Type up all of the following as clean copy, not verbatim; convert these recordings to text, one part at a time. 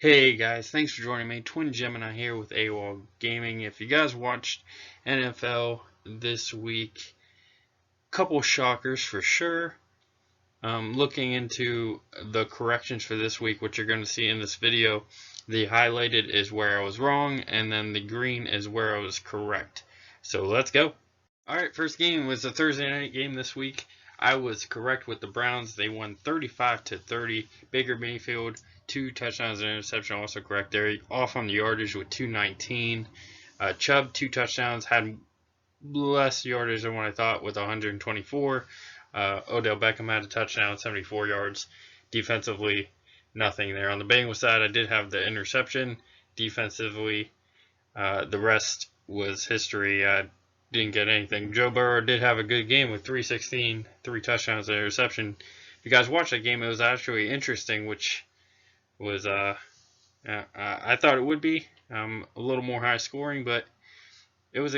Hey guys, thanks for joining me. Twin Gemini here with AWOL Gaming. If you guys watched NFL this week, couple shockers for sure. Looking into the corrections for this week, what you're going to see in this video, the highlighted is where I was wrong, and then the green is where I was correct. So let's go. Alright, first game was a Thursday night game this week. I was correct with the Browns. They won 35-30. Baker Mayfield, 2 touchdowns and interception, also correct there. Off on the yardage with 219. Chubb, 2 touchdowns, had less yardage than what I thought with 124. Odell Beckham had a touchdown, 74 yards. Defensively, nothing there. On the Bengals side, I did have the interception. Defensively, the rest was history. Didn't get anything. Joe Burrow did have a good game with 316, 3 touchdowns and interception. If you guys watched that game, it was actually interesting, which was I thought it would be a little more high scoring, but it was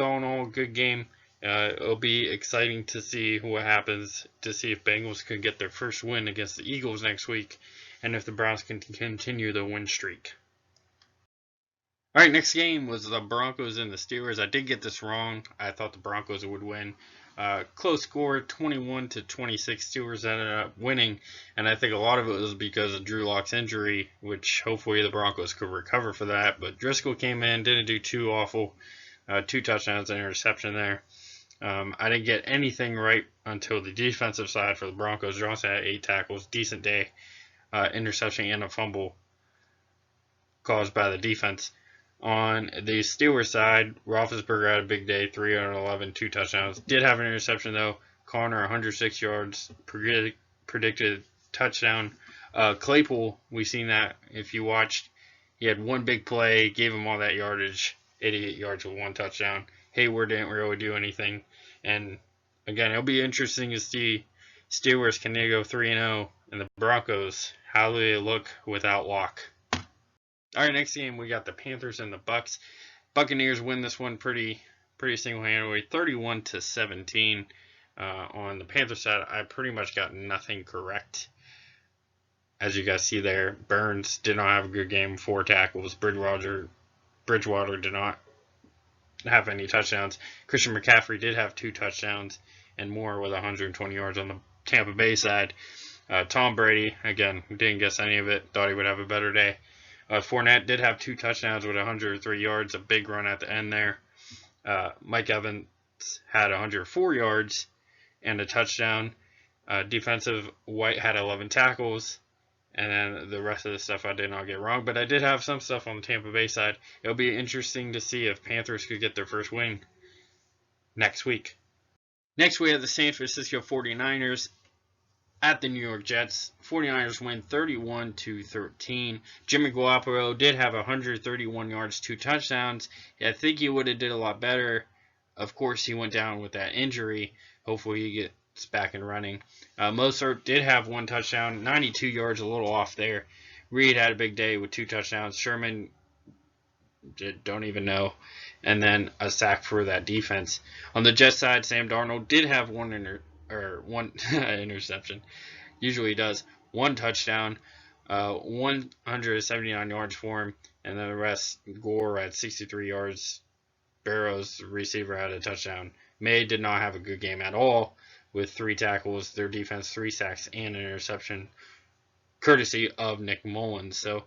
all in all a good game. It'll be exciting to see what happens, to see if Bengals can get their first win against the Eagles next week, and if the Browns can continue the win streak. All right, next game was the Broncos and the Steelers. I did get this wrong. I thought the Broncos would win. Close score, 21-26. Steelers ended up winning, and I think a lot of it was because of Drew Lock's injury, which hopefully the Broncos could recover for that. But Driscoll came in, didn't do too awful. 2 touchdowns and interception there. I didn't get anything right until the defensive side for the Broncos. Johnson had 8 tackles, decent day. Interception and a fumble caused by the defense. On the Steelers side, Roethlisberger had a big day, 311, 2 touchdowns. Did have an interception, though. Connor, 106 yards, predicted touchdown. Claypool, we seen that if you watched. He had one big play, gave him all that yardage, 88 yards with 1 touchdown. Hayward didn't really do anything. And, again, it'll be interesting to see Steelers, can they go 3-0, and the Broncos, how do they look without Locke? All right, next game we got the Panthers and the Bucks. Buccaneers win this one pretty single-handedly, 31-17. On the Panthers side, I pretty much got nothing correct. As you guys see there, Burns did not have a good game, 4 tackles. Bridgewater did not have any touchdowns. Christian McCaffrey did have 2 touchdowns and more with 120 yards on the Tampa Bay side. Tom Brady, again, didn't guess any of it. Thought he would have a better day. Fournette did have 2 touchdowns with 103 yards, a big run at the end there. Mike Evans had 104 yards and a touchdown. Defensive, White had 11 tackles, and then the rest of the stuff I did not get wrong. But I did have some stuff on the Tampa Bay side. It'll be interesting to see if Panthers could get their first win next week. Next, we have the San Francisco 49ers at the New York Jets. 49ers win 31-13. Jimmy Garoppolo did have 131 yards, 2 touchdowns. I think he would have did a lot better. Of course, he went down with that injury. Hopefully he gets back and running. Mostert did have 1 touchdown, 92 yards, a little off there. Reed had a big day with 2 touchdowns. Sherman, don't even know. And then a sack for that defense. On the Jets side, Sam Darnold did have one interception. Usually he does. 1 touchdown, 179 yards for him, and then the rest, Gore had 63 yards. Barrows, receiver, had a touchdown. May did not have a good game at all with 3 tackles. Their defense, 3 sacks, and an interception, courtesy of Nick Mullins. So,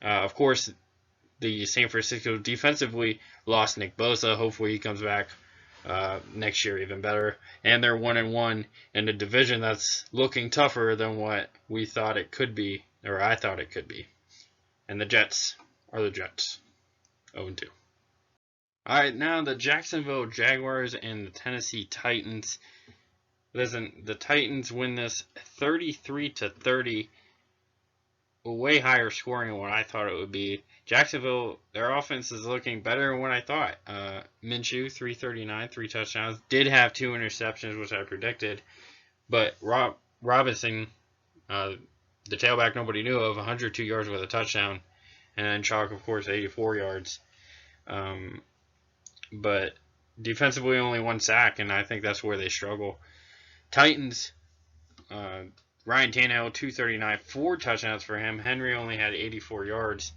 of course, the San Francisco defensively lost Nick Bosa. Hopefully he comes back next year even better, and they're 1-1 in a division that's looking tougher than what we thought it could be, or I thought it could be. And the Jets are the Jets, 0-2. All right, now the Jacksonville Jaguars and the Tennessee Titans. Listen, the Titans win this 33-30. Way higher scoring than what I thought it would be. Jacksonville, their offense is looking better than what I thought. Minshew, 339, 3 touchdowns. Did have 2 interceptions, which I predicted. But Robinson, the tailback nobody knew of, 102 yards with a touchdown. And then Chalk, of course, 84 yards. But defensively, only 1 sack, and I think that's where they struggle. Titans, Ryan Tannehill, 239, 4 touchdowns for him. Henry only had 84 yards.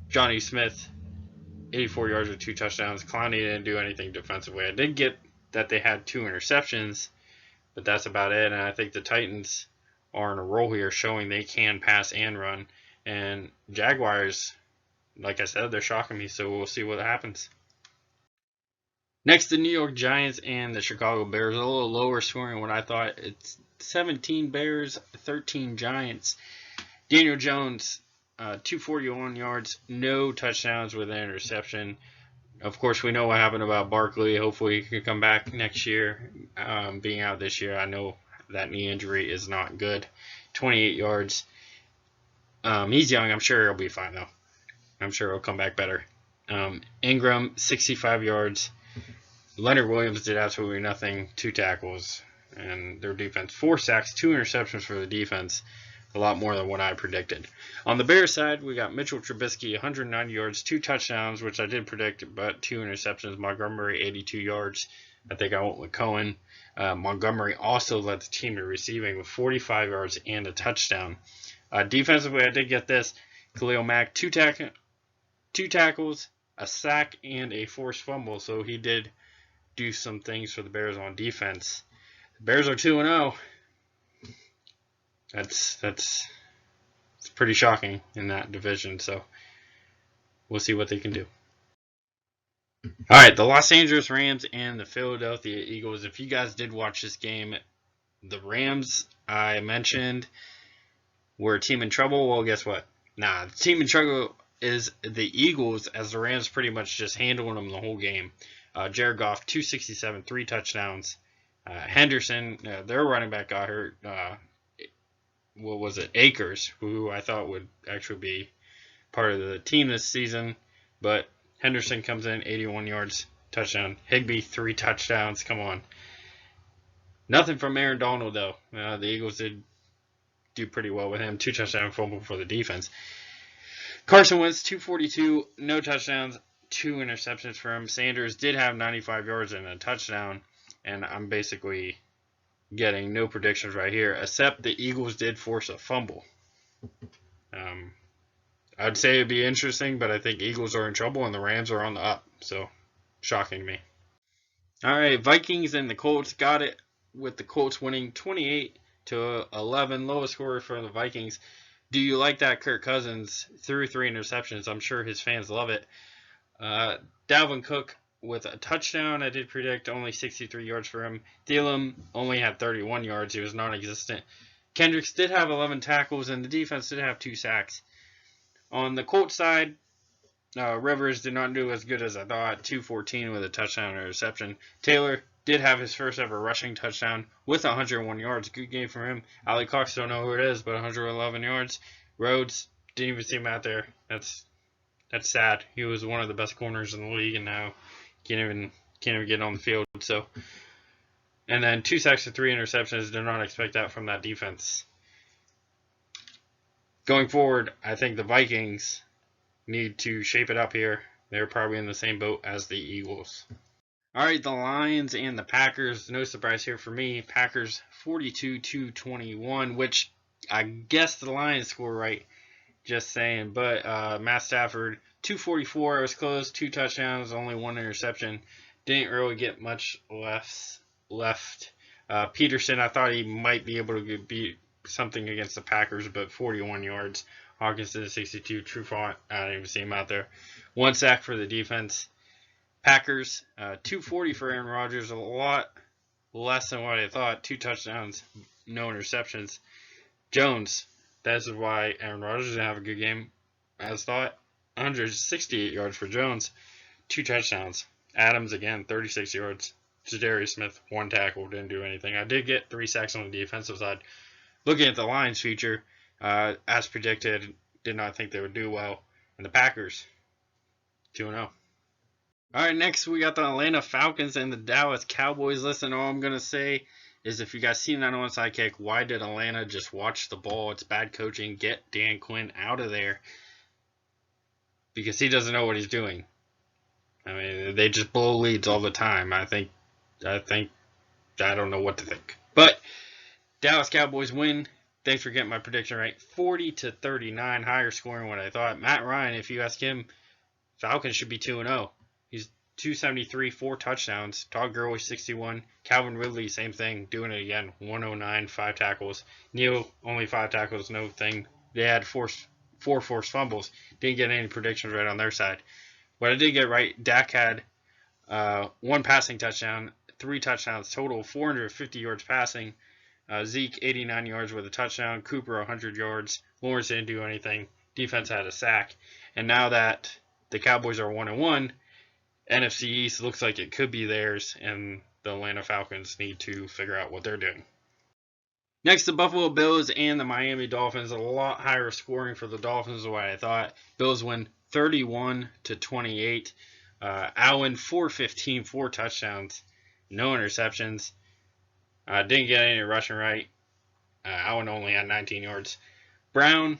Johnny Smith, 84 yards with 2 touchdowns. Clowney didn't do anything defensively. I did get that they had 2 interceptions, but that's about it. And I think the Titans are in a roll here, showing they can pass and run. And Jaguars, like I said, they're shocking me, so we'll see what happens. Next, the New York Giants and the Chicago Bears. A little lower scoring than what I thought. It's 17 Bears, 13 Giants. Daniel Jones, 241 yards, no touchdowns with an interception. Of course, we know what happened about Barkley. Hopefully, he can come back next year. Being out this year, I know that knee injury is not good. 28 yards. He's young. I'm sure he'll be fine, though. I'm sure he'll come back better. Ingram, 65 yards. Leonard Williams did absolutely nothing. 2 tackles. And their defense, 4 sacks, 2 interceptions for the defense. A lot more than what I predicted. On the Bears side, we got Mitchell Trubisky, 190 yards, 2 touchdowns, which I did predict, but 2 interceptions. Montgomery, 82 yards. I think I went with Cohen. Montgomery also led the team in receiving with 45 yards and a touchdown. Defensively, I did get this. Khalil Mack, 2 tackles, a sack, and a forced fumble. So he did do some things for the Bears on defense. The Bears are 2-0. That's pretty shocking in that division. So we'll see what they can do. All right, the Los Angeles Rams and the Philadelphia Eagles. If you guys did watch this game, the Rams I mentioned were a team in trouble. Well, guess what? Nah, the team in trouble is the Eagles, as the Rams pretty much just handled them the whole game. Jared Goff, 267, 3 touchdowns. Henderson, their running back got hurt. What was it? Akers, who I thought would actually be part of the team this season. But Henderson comes in, 81 yards, touchdown. Higbee, 3 touchdowns. Come on. Nothing from Aaron Donald, though. The Eagles did do pretty well with him. 2 touchdown fumble for the defense. Carson Wentz, 242, no touchdowns, 2 interceptions for him. Sanders did have 95 yards and a touchdown. And I'm basically getting no predictions right here, except the Eagles did force a fumble. I'd say it'd be interesting, but I think Eagles are in trouble and the Rams are on the up. So, shocking to me. All right, Vikings and the Colts got it with the Colts winning 28-11, lowest score for the Vikings. Do you like that? Kirk Cousins threw 3 interceptions. I'm sure his fans love it. Dalvin Cook with a touchdown. I did predict only 63 yards for him. Thielen only had 31 yards. He was non-existent. Kendricks did have 11 tackles, and the defense did have 2 sacks. On the Colts side, Rivers did not do as good as I thought. 214 with a touchdown and a reception. Taylor did have his first ever rushing touchdown with 101 yards. Good game for him. Ali Cox, don't know who it is, but 111 yards. Rhodes, didn't even see him out there. That's sad. He was one of the best corners in the league, and now can't even get on the field. So, and then 2 sacks and 3 interceptions. Did not expect that from that defense. Going forward, I think the Vikings need to shape it up here. They're probably in the same boat as the Eagles. All right, the Lions and the Packers. No surprise here for me. Packers 42-21, which I guess the Lions score right. Just saying. But Matt Stafford, 244. It was close. 2 touchdowns, only 1 interception. Didn't really get much left. Peterson, I thought he might be able to beat something against the Packers, but 41 yards. Hawkinson 62. Trufant, I didn't even see him out there. 1 sack for the defense. Packers 240 for Aaron Rodgers, a lot less than what I thought. 2 touchdowns, no interceptions. Jones, that's why Aaron Rodgers didn't have a good game as thought. 168 yards for Jones, 2 touchdowns. Adams again, 36 yards. Jadarius Smith, 1 tackle, didn't do anything. I did get 3 sacks on the defensive side. Looking at the Lions' future, as predicted, did not think they would do well. And the Packers, 2-0. All right, next we got the Atlanta Falcons and the Dallas Cowboys. Listen, all I'm going to say is if you guys seen that on Sidekick, why did Atlanta just watch the ball? It's bad coaching. Get Dan Quinn out of there because he doesn't know what he's doing. I mean, they just blow leads all the time. I don't know what to think. But Dallas Cowboys win. Thanks for getting my prediction right. 40-39, higher scoring than what I thought. Matt Ryan, if you ask him, Falcons should be 2-0. He's 273, 4 touchdowns. Todd Gurley, 61. Calvin Ridley, same thing, doing it again. 109, 5 tackles. Neal, only 5 tackles, no thing. They had 4 forced fumbles. Didn't get any predictions right on their side. What I did get right, Dak had 1 passing touchdown, 3 touchdowns total, 450 yards passing. Zeke, 89 yards with a touchdown. Cooper, 100 yards. Lawrence didn't do anything. Defense had a sack. And now that the Cowboys are 1-1, NFC East looks like it could be theirs, and the Atlanta Falcons need to figure out what they're doing. Next, the Buffalo Bills and the Miami Dolphins. A lot higher scoring for the Dolphins than what I thought. Bills win 31-28. Allen, 415, 4 touchdowns, no interceptions. Didn't get any rushing right. Allen only had 19 yards. Brown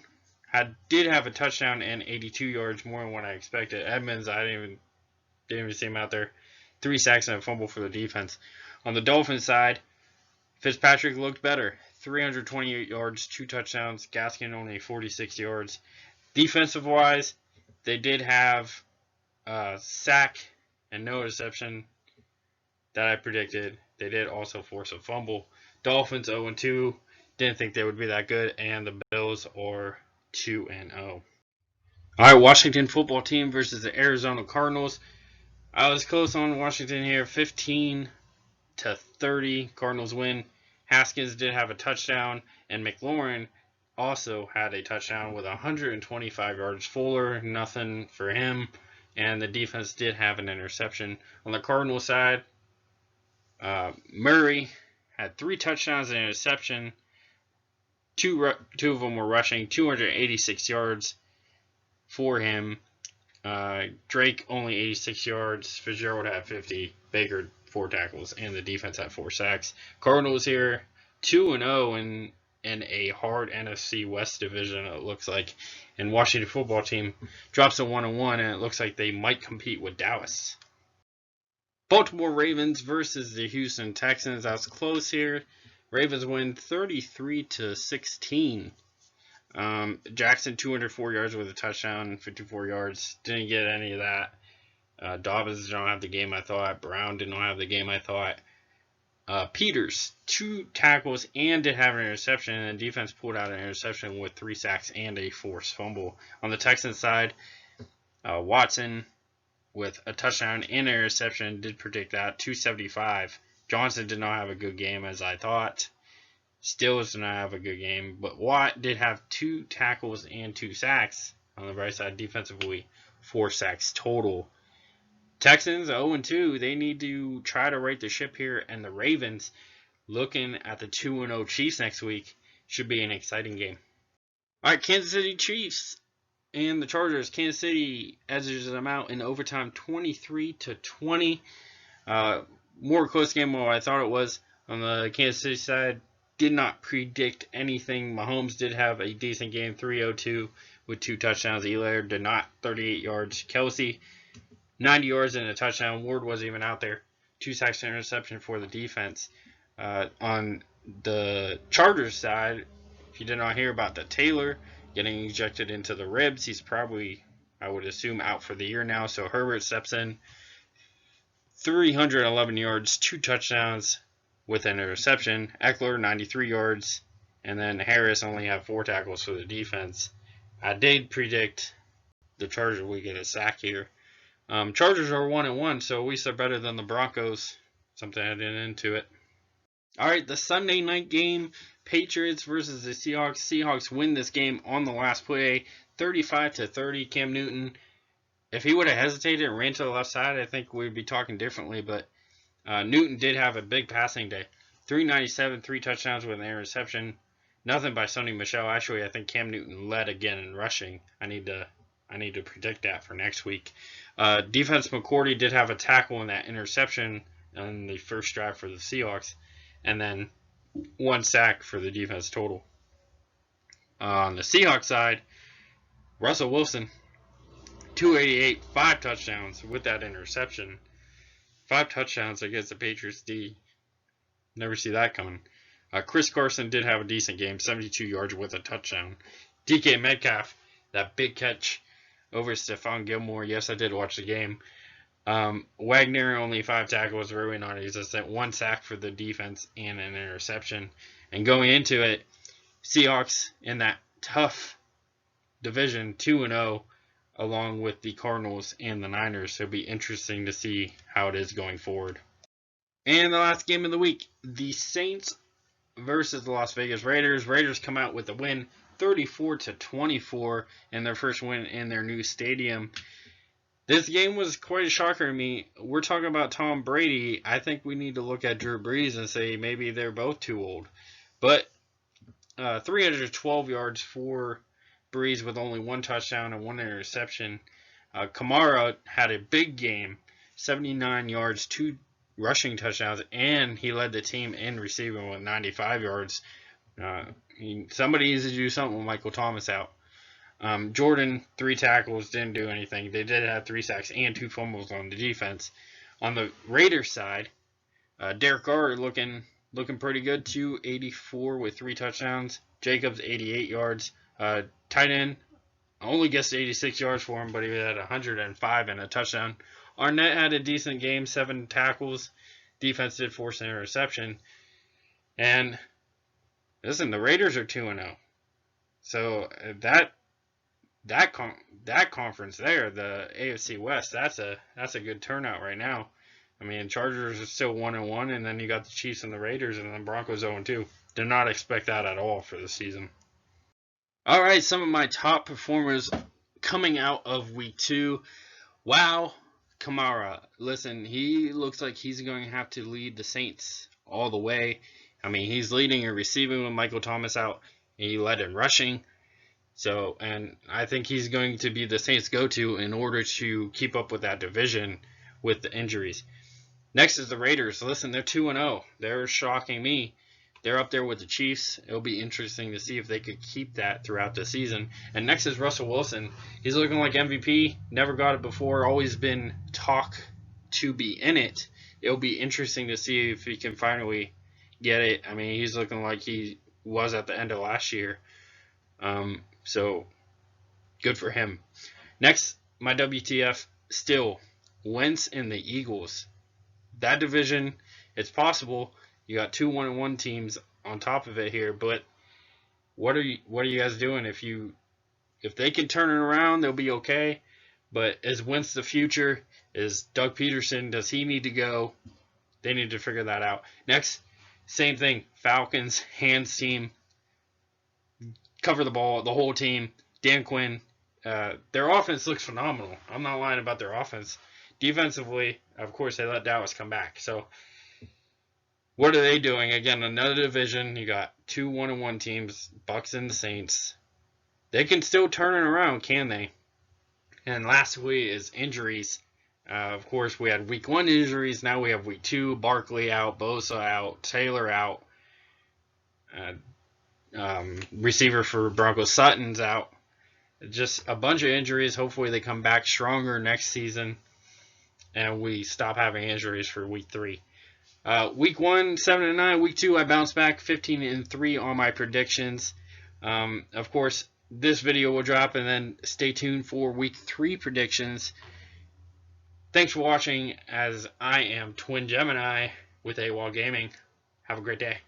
did have a touchdown and 82 yards, more than what I expected. Edmonds, I didn't even see him out there. 3 sacks and a fumble for the defense. On the Dolphins side, Fitzpatrick looked better. 328 yards, 2 touchdowns. Gaskin only 46 yards. Defensive-wise, they did have a sack and no interception that I predicted. They did also force a fumble. Dolphins 0-2. Didn't think they would be that good. And the Bills are 2-0. All right, Washington football team versus the Arizona Cardinals. I was close on Washington here, 15-30. Cardinals win. Haskins did have a touchdown, and McLaurin also had a touchdown with 125 yards. Fuller, nothing for him, and the defense did have an interception. On the Cardinals side, Murray had 3 touchdowns and an interception. Two of them were rushing, 286 yards for him. Drake only 86 yards. Fitzgerald had 50. Baker 4 tackles, and the defense had 4 sacks. Cardinals here 2-0 in a hard NFC West division, it looks like. And Washington football team drops to 1-1, and it looks like they might compete with Dallas. Baltimore Ravens versus the Houston Texans. That's close here. Ravens win 33-16. Jackson 204 yards with a touchdown, 54 yards. Didn't get any of that. Dobbins did not have the game I thought. Brown did not have the game I thought. Peters, 2 tackles and did have an interception, and the defense pulled out an interception with 3 sacks and a forced fumble. On the Texans side, Watson with a touchdown and an interception, did predict that, 275. Johnson did not have a good game as I thought. Stills did not have a good game, but Watt did have 2 tackles and 2 sacks. On the right side, defensively, 4 sacks total. Texans 0-2. They need to try to right the ship here, and the Ravens, looking at the 2-0 Chiefs next week, should be an exciting game. All right, Kansas City Chiefs and the Chargers. Kansas City edges them out in overtime, 23-20. More close game than what I thought it was. On the Kansas City side, did not predict anything. Mahomes did have a decent game, 302 with 2 touchdowns. Eli did not, 38 yards. Kelsey, 90 yards and a touchdown. Ward wasn't even out there. 2 sacks and interception for the defense. On the Chargers side, if you did not hear about the Taylor getting ejected into the ribs, he's probably, I would assume, out for the year now. So Herbert steps in. 311 yards, 2 touchdowns with an interception. Eckler, 93 yards. And then Harris only had 4 tackles for the defense. I did predict the Chargers would get a sack here. Chargers are 1-1, so at least they're better than the Broncos. Something I didn't into it. All right, the Sunday night game, Patriots versus the Seahawks. Seahawks win this game on the last play, 35-30. Cam Newton, if he would have hesitated and ran to the left side, I think we'd be talking differently. But Newton did have a big passing day. 397, 3 touchdowns with an interception. Nothing by Sonny Michel. Actually, I think Cam Newton led again in rushing. I need to predict that for next week. Defense McCourty did have a tackle in that interception on the first drive for the Seahawks, and then 1 sack for the defense total. On the Seahawks side, Russell Wilson, 288, 5 touchdowns with that interception. 5 touchdowns against the Patriots D. Never see that coming. Chris Carson did have a decent game, 72 yards with a touchdown. DK Metcalf, that big catch over Stephon Gilmore. Yes, I did watch the game. Wagner, only 5 tackles, really non-existent. 1 sack for the defense and an interception. And going into it, Seahawks in that tough division, 2-0, along with the Cardinals and the Niners. So it'll be interesting to see how it is going forward. And the last game of the week, the Saints versus the Las Vegas Raiders. Raiders come out with a win, 34-24, in their first win in their new stadium. This game was quite a shocker to me. We're talking about Tom Brady. I think we need to look at Drew Brees and say maybe they're both too old. But 312 yards for Brees with only 1 touchdown and 1 interception. Kamara had a big game, 79 yards, 2 rushing touchdowns, and he led the team in receiving with 95 yards. Somebody needs to do something with Michael Thomas out. Jordan, 3 tackles, didn't do anything. They did have 3 sacks and 2 fumbles on the defense. On the Raiders side, Derek Carr looking pretty good, 284 with 3 touchdowns. Jacobs, 88 yards. Tight end, only guessed 86 yards for him, but he had 105 and a touchdown. Arnett had a decent game, 7 tackles. Defense did force an interception. And listen, the Raiders are 2-0. So that conference there, the AFC West, that's a good turnout right now. I mean, Chargers are still 1-1, and then you got the Chiefs and the Raiders, and then Broncos 0-2. Did not expect that at all for the season. All right, some of my top performers coming out of week 2. Wow, Kamara. Listen, he looks like he's going to have to lead the Saints all the way. I mean, he's leading and receiving with Michael Thomas out. He led in rushing. So, and I think he's going to be the Saints' go-to in order to keep up with that division with the injuries. Next is the Raiders. Listen, they're 2-0. They're shocking me. They're up there with the Chiefs. It'll be interesting to see if they could keep that throughout the season. And next is Russell Wilson. He's looking like MVP. Never got it before. Always been talk to be in it. It'll be interesting to see if he can finally get it. I mean, he's looking like he was at the end of last year. So, good for him. Next, my WTF, still, Wentz and the Eagles. That division, it's possible. You got 2 1-1 teams on top of it here, but what are you guys doing? If they can turn it around, they'll be okay. But is Wentz the future? Is Doug Peterson, does he need to go? They need to figure that out. Next, same thing. Falcons, hands team. Cover the ball, the whole team. Dan Quinn. Their offense looks phenomenal. I'm not lying about their offense. Defensively, of course, they let Dallas come back. So, what are they doing? Again, another division. You got 2 1-1 teams, Bucks and the Saints. They can still turn it around, can they? And lastly is injuries. Of course, we had week 1 injuries. Now we have week 2. Barkley out, Bosa out, Taylor out. Receiver for Broncos Sutton's out. Just a bunch of injuries. Hopefully they come back stronger next season. And we stop having injuries for week 3. Week 1, 7-9. Week 2, I bounced back 15-3 on my predictions. Of course, this video will drop, and then stay tuned for week 3 predictions. Thanks for watching, as I am Twin Gemini with AWOL Gaming. Have a great day.